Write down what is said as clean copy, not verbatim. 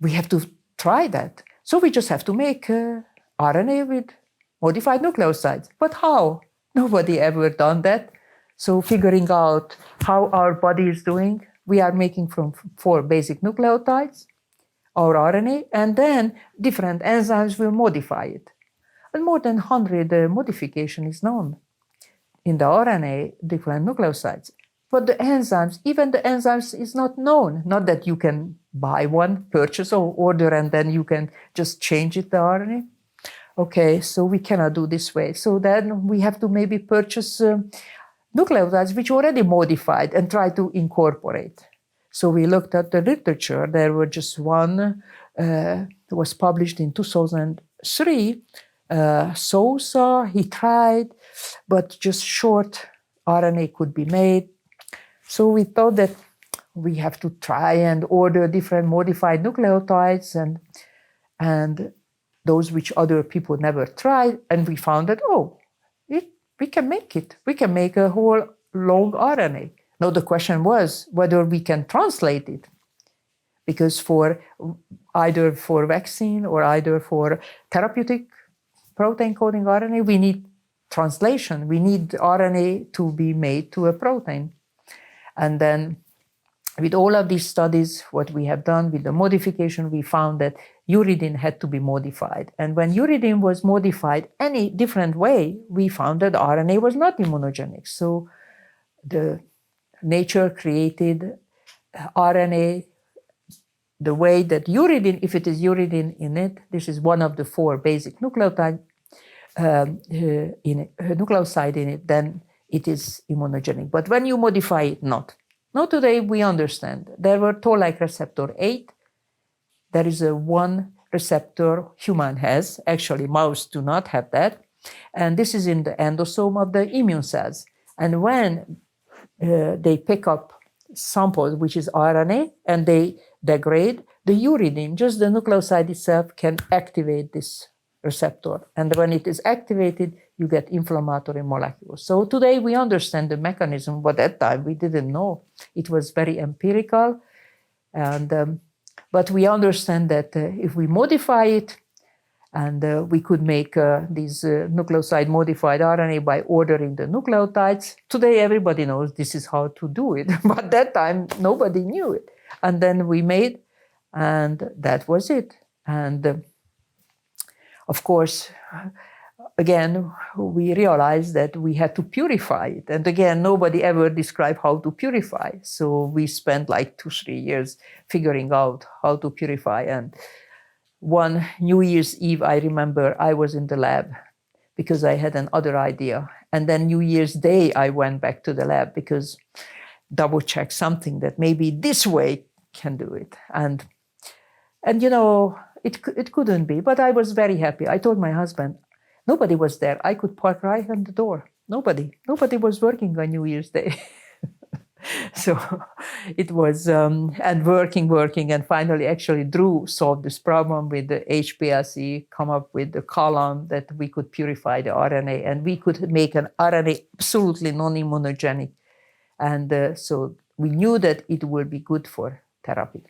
we have to try that. So we just have to make RNA with modified nucleosides. But how? Nobody ever done that. So figuring out how our body is doing, we are making from 4 basic nucleotides, our RNA, and then different enzymes will modify it. And more than 100 modification is known in the RNA, different nucleosides. But the enzymes, even the enzymes is not known. Not that you can buy one, purchase or order, and then you can just change it, the RNA. Okay, so we cannot do this way. So then we have to maybe purchase nucleotides which already modified and try to incorporate. So we looked at the literature. There were just one that was published in 2003. Sousa, he tried, but just short RNA could be made. So we thought that we have to try and order different modified nucleotides and those which other people never tried. And we found that, we can make it. We can make a whole long RNA. Now the question was whether we can translate it. Because either for vaccine or either for therapeutic protein coding RNA, we need translation. We need RNA to be made to a protein. And then with all of these studies, what we have done with the modification, we found that uridine had to be modified. And when uridine was modified any different way, we found that RNA was not immunogenic. So the nature created RNA the way that uridine, if it is uridine in it, this is one of the 4 basic nucleoside in it, then it is immunogenic. But when you modify it, not. Now today we understand. There were toll-like receptor 8. There is a 1 receptor human has. Actually, mouse do not have that. And this is in the endosome of the immune cells. And when they pick up samples, which is RNA, and they degrade, the uridine, just the nucleoside itself, can activate this receptor. And when it is activated, you get inflammatory molecules. So today we understand the mechanism, but at that time we didn't know. It was very empirical. But we understand that if we modify it, and we could make these nucleoside modified RNA by ordering the nucleotides. Today everybody knows this is how to do it, but at that time nobody knew it. And then we made, and that was it. And of course, again, we realized that we had to purify it. And again, nobody ever described how to purify. So we spent like 2-3 years figuring out how to purify. And one New Year's Eve, I remember I was in the lab because I had another idea. And then New Year's Day, I went back to the lab because double check something that maybe this way can do it. And you know, it couldn't be, but I was very happy. I told my husband, nobody was there. I could park right on the door. Nobody was working on New Year's Day. So it was, and working, and finally actually Drew solved this problem with the HPLC, come up with the column that we could purify the RNA, and we could make an RNA absolutely non-immunogenic. And so we knew that it would be good for therapy.